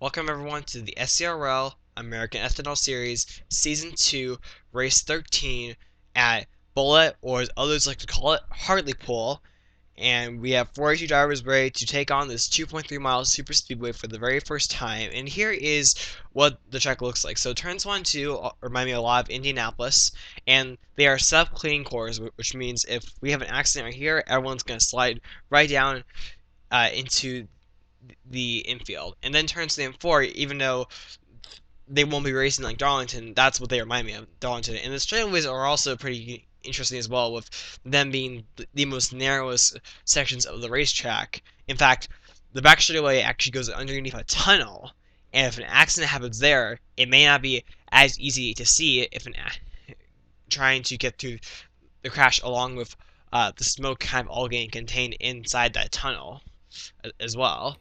Welcome everyone to the SERL American Ethanol Series Season 2 Race 13 at Bullit, or as others like to call it, Hartlepool. And we have 42 drivers ready to take on this 2.3 mile super speedway for the very first time. And here is what the track looks like. So turns 1 and 2 remind me a lot of Indianapolis, and they are self-cleaning cores, which means if we have an accident right here, everyone's going to slide right down into the infield. And then turns to the M4, even though they won't be racing like Darlington, that's what they remind me of, Darlington. And the straightaways are also pretty interesting as well, with them being the most narrowest sections of the racetrack. In fact, the back straightaway actually goes underneath a tunnel, and if an accident happens there, it may not be as easy to see if trying to get through the crash, along with the smoke kind of all getting contained inside that tunnel as well.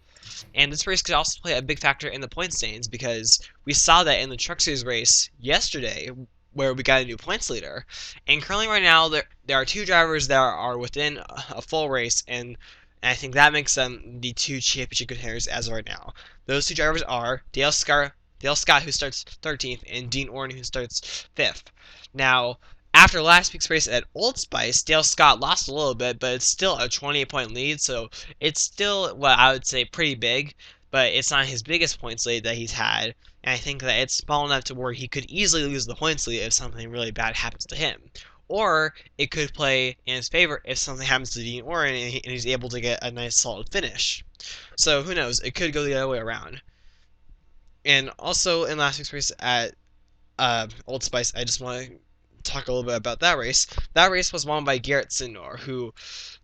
And this race could also play a big factor in the point standings, because we saw that in the Truck Series race yesterday, where we got a new points leader. And currently right now, there are two drivers that are within a full race, and I think that makes them the two championship contenders as of right now. Those two drivers are Dale Scott, who starts 13th, and Dean Orton, who starts 5th. Now, after last week's race at Old Spice, Dale Scott lost a little bit, but it's still a 28-point lead, so it's still what I would say pretty big, but it's not his biggest points lead that he's had, and I think that it's small enough to where he could easily lose the points lead if something really bad happens to him. Or it could play in his favor if something happens to Dean Orton and he's able to get a nice solid finish. So who knows, it could go the other way around. And also in last week's race at Old Spice, I just want to talk a little bit about that race. That race was won by Garrett Sindor, who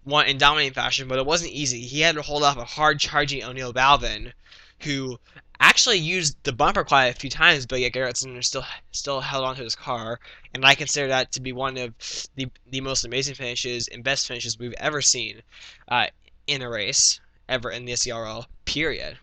won in dominating fashion, but it wasn't easy. He had to hold off a hard-charging O'Neal Balvin, who actually used the bumper quite a few times, but yet Garrett Sindor still held onto his car, and I consider that to be one of the most amazing finishes and best finishes we've ever seen in a race, ever in the SERL, period.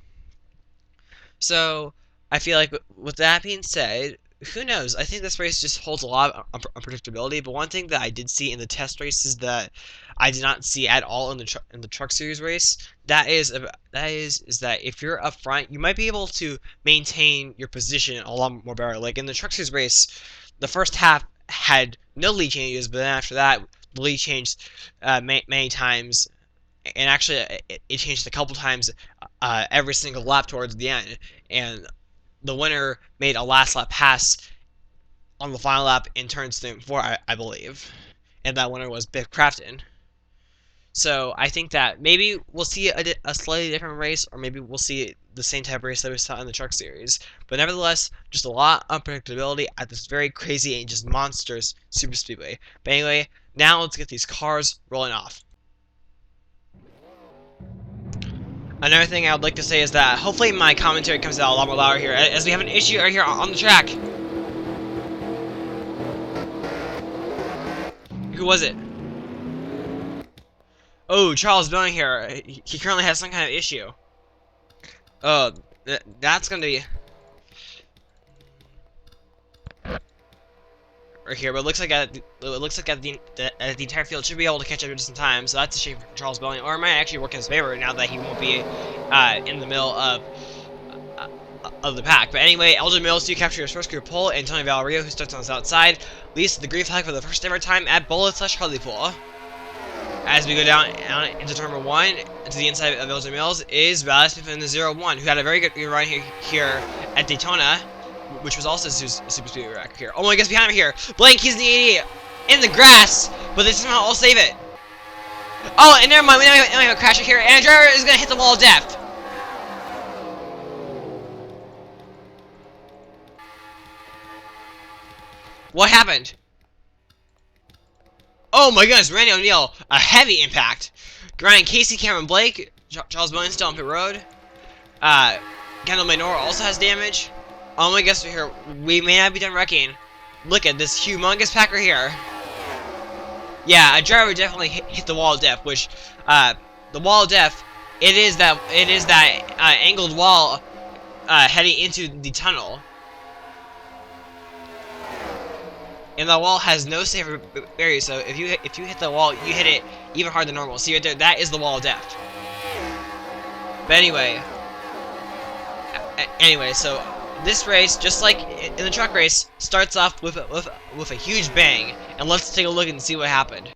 So, I feel like with that being said, who knows? I think this race just holds a lot of unpredictability. But one thing that I did see in the test races that I did not see at all in the Truck Series race, that is that if you're up front, you might be able to maintain your position a lot more better. Like in the Truck Series race, the first half had no lead changes, but then after that, the lead changed many times, and actually it changed a couple times every single lap towards the end, and the winner made a last lap pass on the final lap in turns 3 and 4, I believe, and that winner was Biff Crafton. So I think that maybe we'll see a slightly different race, or maybe we'll see the same type of race that we saw in the Truck Series. But nevertheless, just a lot of unpredictability at this very crazy and just monstrous super speedway. But anyway, now let's get these cars rolling off. Another thing I would like to say is that hopefully my commentary comes out a lot more louder here, as we have an issue right here on the track. Who was it? Oh, Charles Boeing here. He currently has some kind of issue. Oh, that's gonna be right here, but it looks like the entire field should be able to catch up just in time. So that's a shame for Charles Boeing, or it might actually work in his favor now that he won't be in the middle of the pack. But anyway, Elgin Mills do capture his first group pole, and Tony Valerio, who starts on his outside, leads the green flag for the first ever time at Bullit/Hartlepool. As we go down into turn number 1, to the inside of Elgin Mills is Valley Smith in the 0-1, who had a very good run here at Daytona, which was also a super speed wreck here. Oh my gosh, behind me here! Blank, he's in the 88 in the grass, but they somehow all save it. Oh, and never mind, we now have a crash here, and a driver is gonna hit the wall of death. What happened? Oh my goodness, Randy O'Neal, a heavy impact. Ryan Casey, Cameron Blake, Charles Bowen still on pit road. Kendall Minor also has damage. Oh my goodness, here we may not be done wrecking. Look at this humongous pack right here. Yeah, a driver definitely hit the wall of death, which the wall of death, it is that angled wall heading into the tunnel. And the wall has no safer barrier, so if you hit the wall, you hit it even harder than normal. See right there, that is the wall of death. But anyway, Anyway, so this race, just like in the truck race, starts off with a huge bang, and let's take a look and see what happened.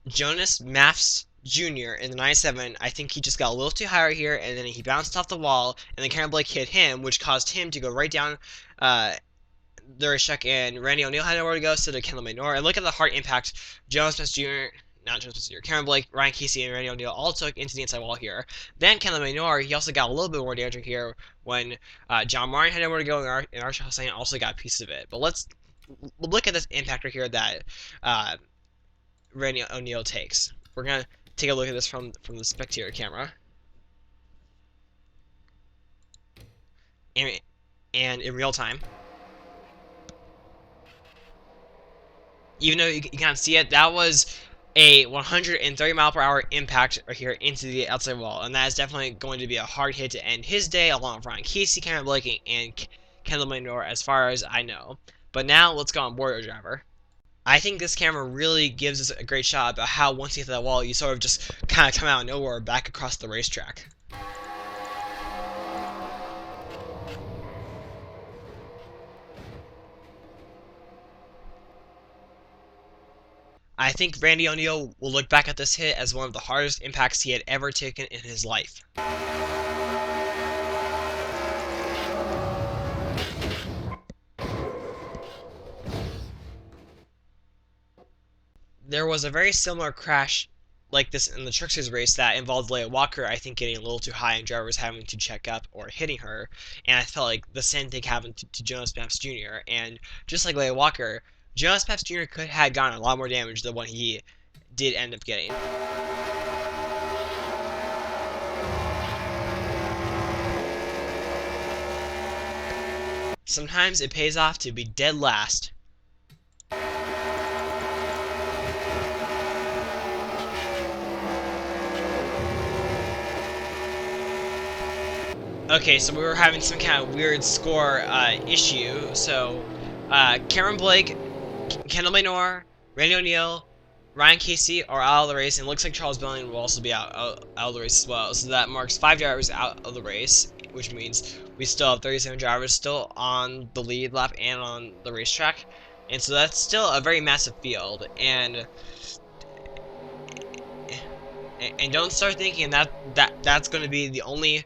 Jonas Maths Jr. in the 97, I think he just got a little too high right here, and then he bounced off the wall, and then Cameron Blake hit him, which caused him to go right down the racetrack, and Randy O'Neal had nowhere to go, so did Kendall Maynor. And look at the hard impact Jonas Maths Jr., not Jonas Maths Jr., Cameron Blake, Ryan Casey, and Randy O'Neal all took into the inside wall here. Then Kendall Maynor, he also got a little bit more danger here when John Martin had nowhere to go, and Archie Hussein also got a piece of it. But let's look at this impact right here that Randy O'Neal takes. We're going to take a look at this from the spectator camera. And in real time. Even though you can't see it, that was a 130 mile per hour impact right here into the outside wall, and that is definitely going to be a hard hit to end his day, along with Ryan Casey, Cameron Blake, and Kendall Maynor, as far as I know. But now let's go on board driver. I think this camera really gives us a great shot about how once you hit that wall, you sort of just kind of come out of nowhere back across the racetrack. I think Randy O'Neal will look back at this hit as one of the hardest impacts he had ever taken in his life. There was a very similar crash like this in the Truck Series race that involved Leia Walker, I think, getting a little too high and drivers having to check up or hitting her, and I felt like the same thing happened to Jonas Maths Jr., and just like Leia Walker, Jonas Maths Jr. could have gotten a lot more damage than what he did end up getting. Sometimes it pays off to be dead last. Okay, so we were having some kind of weird score issue. So, Cameron Blake, Kendall Maynor, Randy O'Neal, Ryan Casey are out of the race, and it looks like Charles Belling will also be out of the race as well. So that marks 5 drivers out of the race, which means we still have 37 drivers still on the lead lap and on the racetrack. And so that's still a very massive field. And don't start thinking that's going to be the only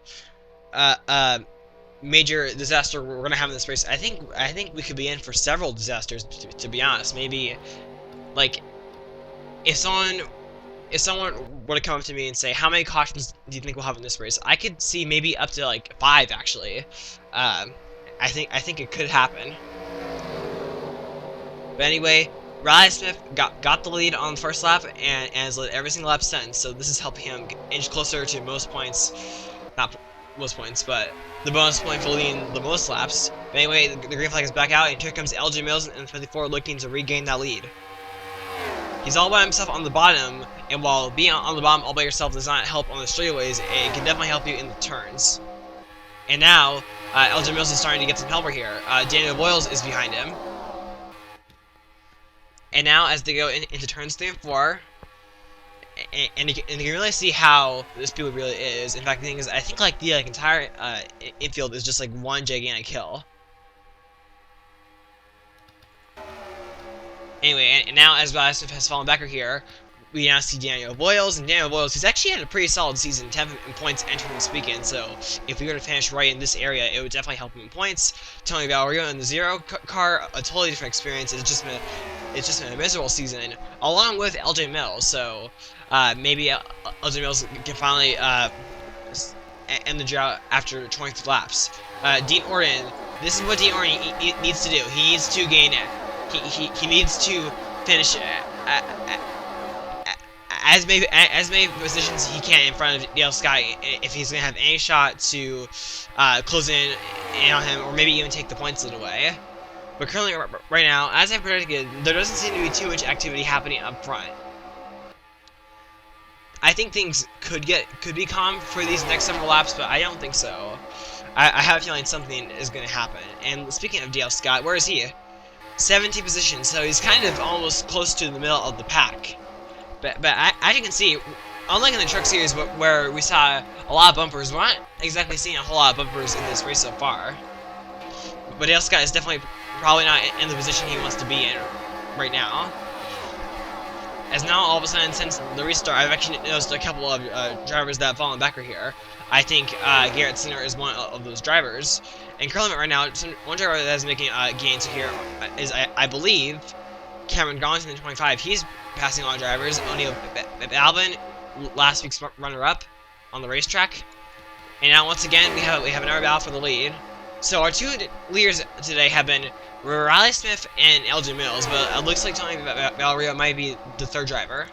major disaster we're gonna have in this race. I think we could be in for several disasters, to be honest. Maybe, like, if someone were to come up to me and say, how many cautions do you think we'll have in this race, I could see maybe up to like 5 actually. I think it could happen. But anyway, Riley Smith got the lead on the first lap and has led every single lap since, so this is helping him inch closer to most points. Not most points, but the bonus point for leading the most laps. But anyway, the green flag is back out, and here comes LJ Mills in the 54 looking to regain that lead. He's all by himself on the bottom, and while being on the bottom all by yourself does not help on the straightaways, it can definitely help you in the turns. And now, LJ Mills is starting to get some help here. Daniel Boyles is behind him. And now, as they go into turns 3 and 4, and you can really see how this field really is. In fact, the thing is, I think like the entire infield is just like one gigantic hill. Anyway, and now as Riley Smith has fallen back here, we now see Daniel Boyles, and Daniel Boyles, who's actually had a pretty solid season, 10th in points entering this weekend, so if we were to finish right in this area, it would definitely help him in points. Tony Valerio in the Zero car, a totally different experience. It's just been a miserable season, along with LJ Mills, so maybe LJ Mills can finally end the drought after 23 laps. Dean Orton, this is what Dean Orton needs to do. He needs to gain it. He needs to finish as many positions he can in front of Dale Scott if he's gonna have any shot to close in on him, or maybe even take the points lead away. But currently, right now, as I predicted, there doesn't seem to be too much activity happening up front. I think things could be calm for these next several laps, but I don't think so. I have a feeling something is going to happen. And speaking of Dale Scott, where is he? 17th position, so he's kind of almost close to the middle of the pack. But as you can see, unlike in the truck series where we saw a lot of bumpers, we're not exactly seeing a whole lot of bumpers in this race so far. But Dale Scott is definitely probably not in the position he wants to be in right now. As now, all of a sudden, since the restart, I've actually noticed a couple of drivers that have fallen back right here. I think Garrett Senior is one of those drivers. And currently right now, one driver that is making gains here is, I believe, Cameron Gons in 25. He's passing all drivers. O'Neal Balvin, last week's runner-up on the racetrack. And now, once again, we have another battle for the lead. So our two leaders today have been Riley Smith and Elgin Mills, but it looks like Tony Valerio might be the third driver.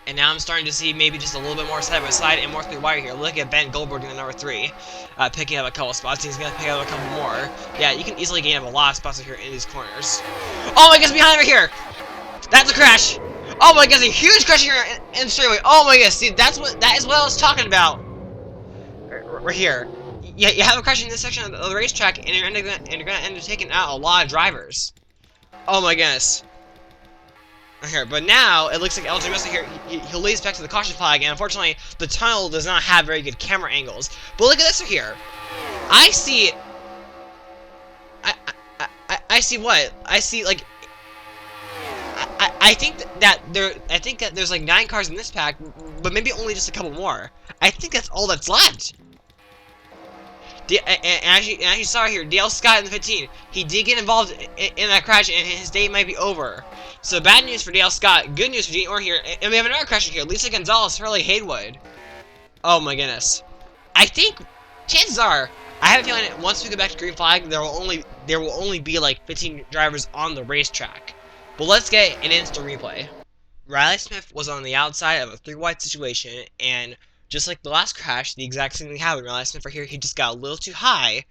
And now I'm starting to see maybe just a little bit more side-by-side and more through wire here. Look at Ben Goldberg in the number 3, picking up a couple spots. He's going to pick up a couple more. Yeah, you can easily gain up a lot of spots here in these corners. Oh my goodness, behind right here! That's a crash! Oh my goodness, a huge crash here in the straightaway. Oh my goodness, see, that is what I was talking about. Right here. Yeah, you have a crash in this section of the racetrack, and you're going to end up taking out a lot of drivers. Oh my goodness. Here, but now it looks like Elgin Mills here. He'll lead us back to the caution flag, and unfortunately, the tunnel does not have very good camera angles. But look at this right here. I see. I see what? I see like. I think that there's like 9 cars in this pack, but maybe only just a couple more. I think that's all that's left. And as you saw here, Dale Scott in the 15, he did get involved in that crash, and his day might be over. So bad news for Dale Scott, good news for Gene Orr here, and we have another crash here. Lisa Gonzalez, Hurley Haywood. Oh my goodness. I think chances are, I have a feeling that once we go back to green flag, there will only be like 15 drivers on the racetrack. But let's get an instant replay. Riley Smith was on the outside of a 3-wide situation, and just like the last crash, the exact same thing happened. Riley Smith right here, he just got a little too high,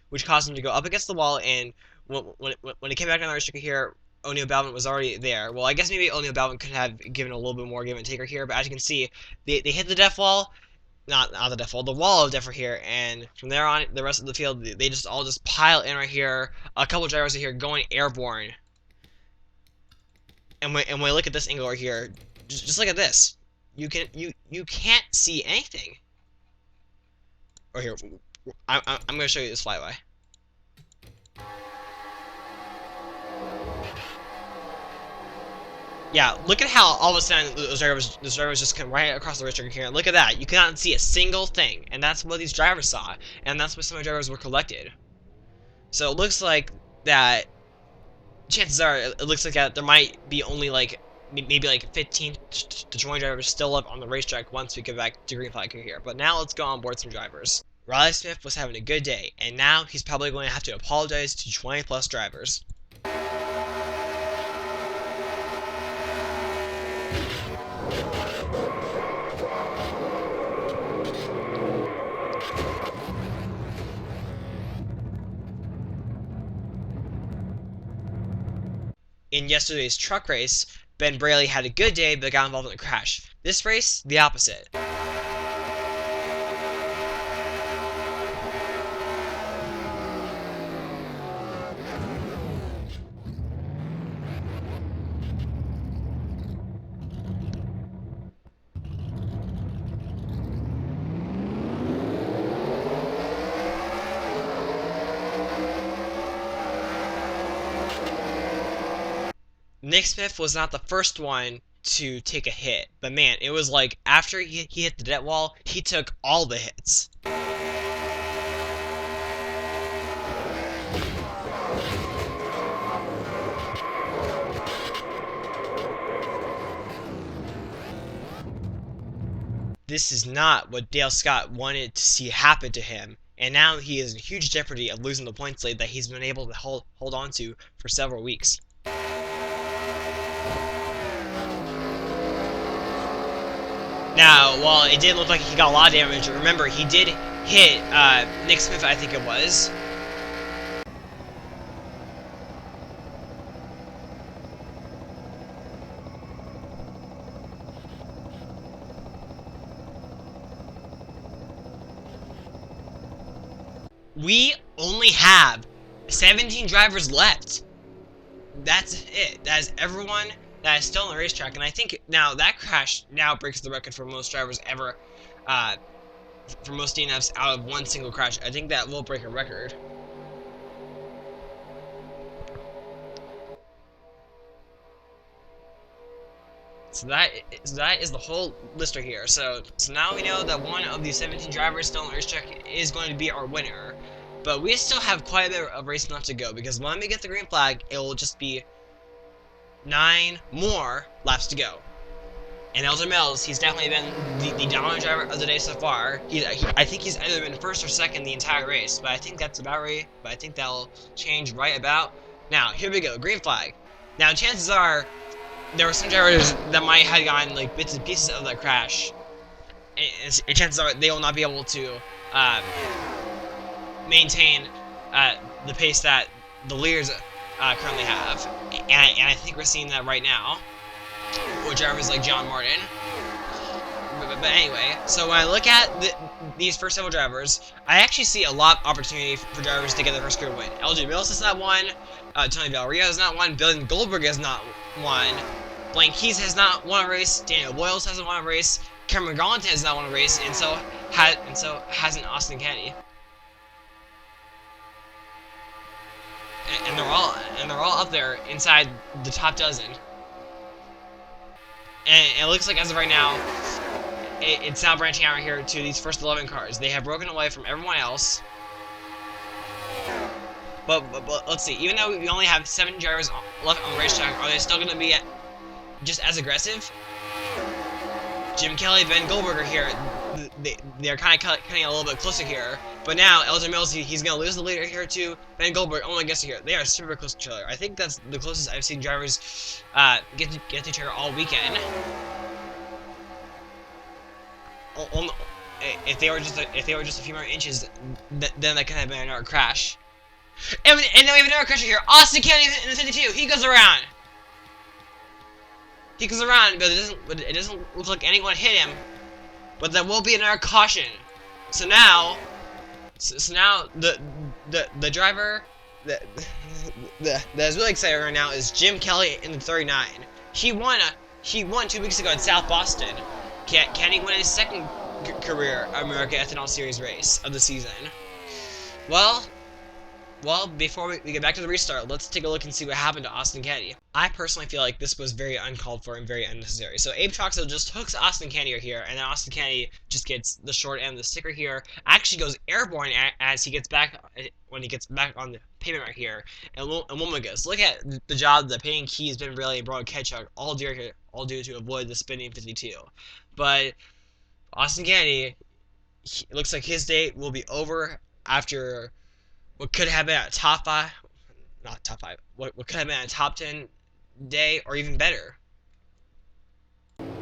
which caused him to go up against the wall, and when he came back on the racetrack here, O'Neal Balvin was already there. Well, I guess maybe O'Neal Balvin could have given a little bit more give and take here, but as you can see, they hit the death wall, not the death wall, the wall of death right here, and from there on, the rest of the field, they just all pile in right here. A couple drivers are here going airborne. And when we look at this angle right here, just look at this. You can't see anything. Or here, I'm gonna show you this flyby. Yeah, look at how all of a sudden those drivers just come right across the racetrack here. Look at that. You cannot see a single thing, and that's what these drivers saw, and that's what some of the drivers were collected. So it looks like that. Chances are, it looks like that there might be only like maybe like 15 to 20 drivers still up on the racetrack once we get back to green flag here. But now let's go on board some drivers. Riley Smith was having a good day, and now he's probably going to have to apologize to 20+ drivers. In yesterday's truck race, Ben Braley had a good day but got involved in a crash. This race, the opposite. Nick Smith was not the first one to take a hit, but man, it was like after he hit the dead wall, he took all the hits. This is not what Dale Scott wanted to see happen to him, and now he is in huge jeopardy of losing the points lead that he's been able to hold on to for several weeks. Now, while it didn't look like he got a lot of damage, remember, he did hit Nick Smith, I think it was. We only have 17 drivers left. That's it. That is everyone that is still on the racetrack, and I think now that crash now breaks the record for most drivers ever, for most DNFs out of one single crash. I think that will break a record. So that is the whole list right here. So now we know that one of the 17 drivers still on the racetrack is going to be our winner. But we still have quite a bit of racing left to go, because when we get the green flag, it will just be 9 more laps to go. And Elder Mills, he's definitely been the dominant driver of the day so far. I think he's either been first or second the entire race, but I think that's about right. But I think that'll change right about now. Here we go, green flag. Now, chances are there were some drivers that might have gotten like bits and pieces of that crash, and chances are they will not be able to maintain the pace that the leaders currently have, and I think we're seeing that right now with drivers like John Martin. But anyway, so when I look at these first several drivers, I actually see a lot of opportunity for drivers to get their first career win. LJ Mills is not one, Tony Valerio is not one, Billy Goldberg is not one, Blaine Keys has not won a race, Daniel Boyles hasn't won a race, Cameron Gaulington has not won a race, and so hasn't Austin Kennedy. And they're all up there inside the top dozen. And it looks like as of right now, it's now branching out here to these first 11 cars. They have broken away from everyone else. But let's see. Even though we only have 7 drivers left on the racetrack, are they still going to be just as aggressive? Jim Kelly, Ben Goldberger here, they're kind of cutting a little bit closer here. But now, Elton Mills, he's going to lose the leader here to Ben Goldberg. Oh my gosh, here. They are super close to each other. I think that's the closest I've seen drivers get to each other all weekend. If they were just a few more inches, then that could have been another crash. And then we have another crash here. Austin Kennedy in the 52. He goes around. He goes around, but it doesn't look like anyone hit him. But there will be another caution. So now the driver that is really excited right now is Jim Kelly in the 39. He won 2 weeks ago at South Boston. Can he win his second career American Ethanol Series race of the season? Well, before we get back to the restart, let's take a look and see what happened to Austin Kennedy. I personally feel like this was very uncalled for and very unnecessary. So Abe Troxel just hooks Austin Kennedy here, and then Austin Kennedy just gets the short end of the sticker here. Actually goes airborne as he gets back when he gets back on the pavement right here. And Womagus, look at the job that Payne Key has been really brought Ketchuk all due to avoid the spinning 52. But Austin Kennedy, it looks like his day will be over after what could have been a top 5, not top 5, what could have been a top 10 day, or even better.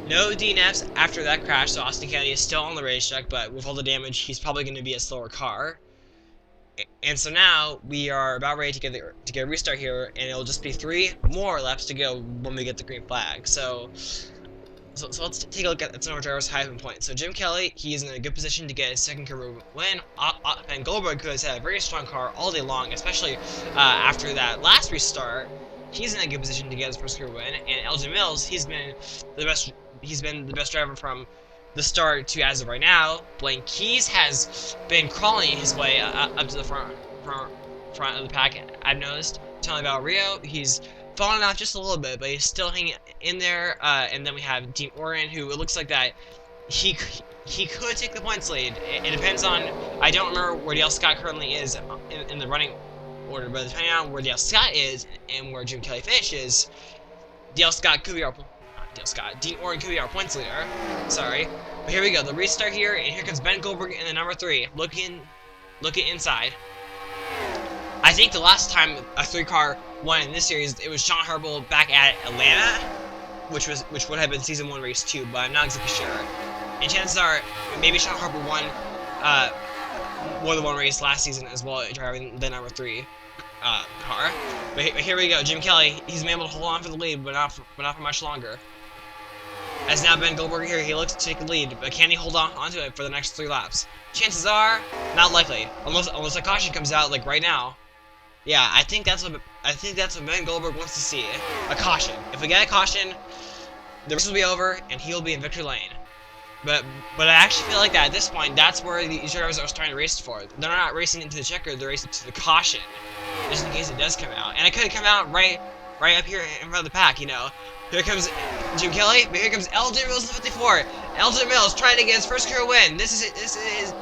No DNFs after that crash, so Austin Kennedy is still on the racetrack, but with all the damage, he's probably going to be a slower car. And so now we are about ready to get a restart here, and it'll just be 3 more laps to go when we get the green flag. So let's take a look at some of our drivers' high points. So Jim Kelly, he's in a good position to get his second career win. Ben Goldberg, who has had a very strong car all day long, especially after that last restart, he's in a good position to get his first career win. And Elgin Mills, he's been the best driver from the start to as of right now. Blaine Keys has been crawling his way up to the front of the pack, I've noticed. Tony Valerio, he's falling off just a little bit, but he's still hanging in there. And then we have Dean Orrin, who it looks like that he could take the points lead. It depends on, I don't remember where Dale Scott currently is in the running order, but depending on where Dale Scott is and where Jim Kelly finishes, Dale Scott could be our, not Dale Scott, Dean Orrin could be our points leader. Sorry. But here we go, the restart here, and here comes Ben Goldberg in the number 3, looking inside. I think the last time a 3-car won in this series, it was Sean Hartlepool back at Atlanta, which would have been season 1 race 2, but I'm not exactly sure. And chances are maybe Sean Hartlepool won more than one race last season as well, driving the number 3 car. But here we go, Jim Kelly, he's been able to hold on for the lead, but not for much longer. As now Ben Goldberg here, he looks to take the lead, but can he hold on onto it for the next 3 laps? Chances are, not likely, unless a caution comes out like right now. Yeah, I think that's what Ben Goldberg wants to see. A caution. If we get a caution, the race will be over and he'll be in victory lane. But I actually feel like that at this point, that's where these drivers are trying to race for. They're not racing into the checker, they're racing to the caution, just in case it does come out. And it could come out right up here in front of the pack, you know. Here comes Jim Kelly, but here comes Elgin Mills in the 54. Elgin Mills trying to get his first career win. This is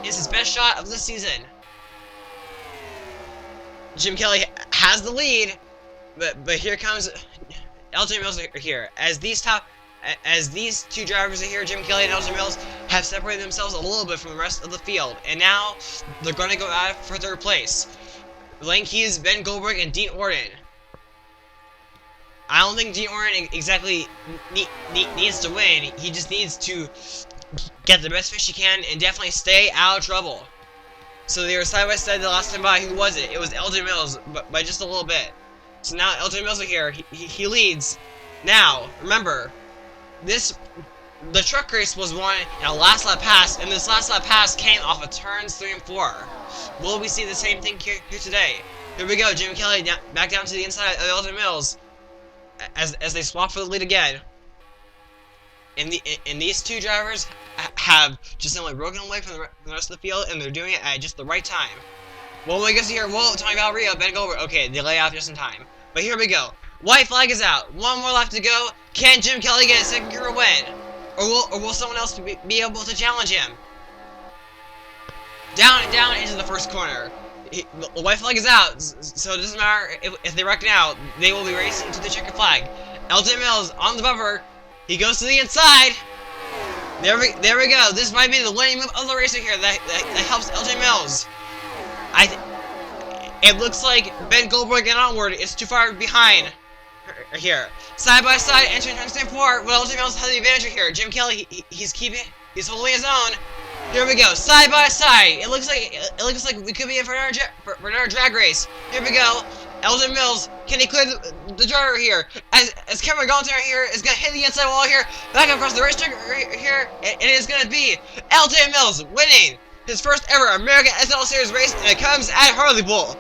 his best shot of the season. Jim Kelly has the lead, but here comes Elgin Mills here. As these two drivers are here, Jim Kelly and Elgin Mills, have separated themselves a little bit from the rest of the field, and now they're going to go out for third place. Lane Keys, Ben Goldberg, and Dean Orton. I don't think Dean Orton exactly needs to win. He just needs to get the best fish he can and definitely stay out of trouble. So they were side by side the last time by. Who was it? It was Elgin Mills, but by just a little bit. So now Elgin Mills are here. He leads. Now, remember, the truck race was won in a last lap pass, and this last lap pass came off of turns 3 and 4. Will we see the same thing here today? Here we go, Jim Kelly back down to the inside of Elgin Mills as they swap for the lead again. And these two drivers have just simply broken away from the rest of the field, and they're doing it at just the right time. Well, when we get here, whoa, Tony Valerio, Ben Goldberg. Okay, they lay off just in time. But here we go. White flag is out. One more lap to go. Can Jim Kelly get a second career win? Or will someone else be able to challenge him? Down into the first corner. The white flag is out, so it doesn't matter if they wreck now. They will be racing to the checkered flag. Elgin Mills on the bumper. He goes to the inside. There we go. This might be the winning move of the racer here that helps Elgin Mills. It looks like Ben Goldberg and onward is too far behind here. Side by side, entering turn 4. Well, Elgin Mills has the advantage here. Jim Kelly, he's holding his own. Here we go, side by side. It looks like we could be in for another drag race. Here we go. Elgin Mills, can he clear the driver here? As Cameron Gaunter here is gonna hit the inside wall here, back across the racetrack here, and it is gonna be Elgin Mills winning his first ever American SERL Series race, and it comes at Hartlepool.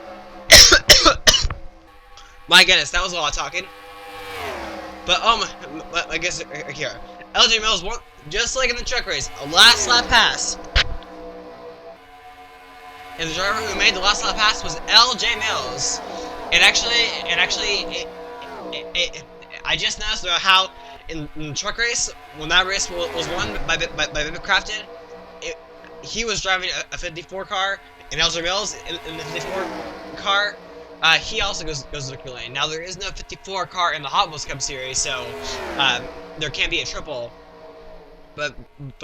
My goodness, that was a lot of talking. But I guess here, Elgin Mills won, just like in the truck race, a last lap pass. And the driver who made the last lap pass was LJ Mills. And I just noticed how in the truck race, when that race was won by Bibby Crafton, he was driving a 54 car, and Elgin Mills in the 54 car, he also goes to victory lane. Now there is no 54 car in the Hot Wheels Cup series, so there can't be a triple. But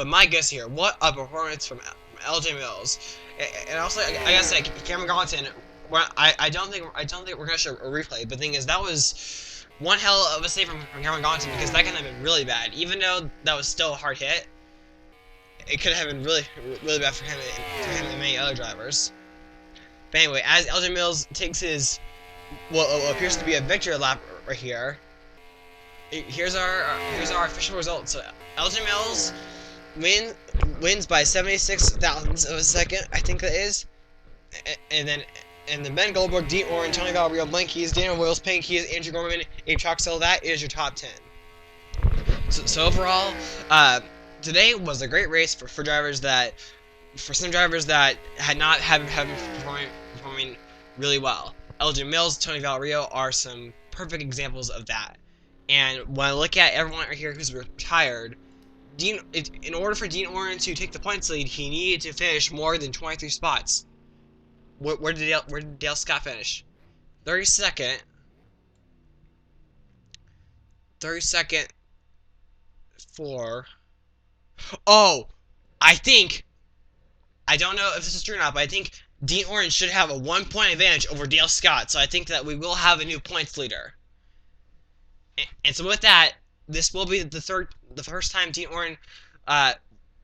my guess here, what a performance from LJ Mills, and also I gotta say Cameron Gaunton. I don't think we're gonna show a replay, but the thing is that was one hell of a save from Cameron Gaunton, because that could have been really bad. Even though that was still a hard hit, it could have been really bad for him and many other drivers. But anyway, as Elgin Mills takes his what appears to be a victory lap right here, here's our official results. So Elgin Mills wins by 76 thousandths of a second, I think that is, and then Ben Goldberg, Dean Orton, Tony Valerio, Blank Keys, Daniel Wills, Payne Keys, Andrew Gorman, Abe Troxell. That is your top 10. So overall, today was a great race for some drivers that had not performing really well. Elgin Mills, Tony Valerio are some perfect examples of that. And when I look at everyone right here who's retired, in order for Dean Orton to take the points lead, he needed to finish more than 23 spots. Where did Dale Scott finish? 32nd. 32nd for... Oh! I don't know if this is true or not, but I think Dean Orton should have a 1-point advantage over Dale Scott, so I think that we will have a new points leader. And so with that, this will be the first time Dean Orton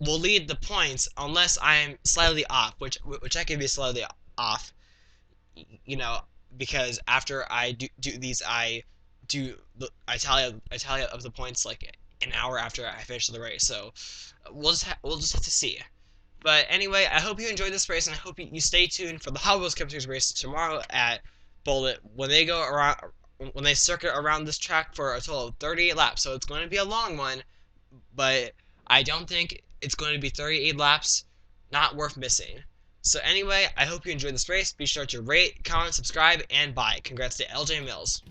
will lead the points, unless I am slightly off, which I can be slightly off, you know, because after I do these, I tally up the points like an hour after I finish the race. So we'll just have to see. But anyway, I hope you enjoyed this race, and I hope you stay tuned for the Hot Wheels Cup Series race tomorrow at Bullit when they go around, when they circuit around this track for a total of 38 laps. So it's going to be a long one, but I don't think it's going to be 38 laps. Not worth missing. So anyway, I hope you enjoyed this race. Be sure to rate, comment, subscribe, and buy. Congrats to LJ Mills.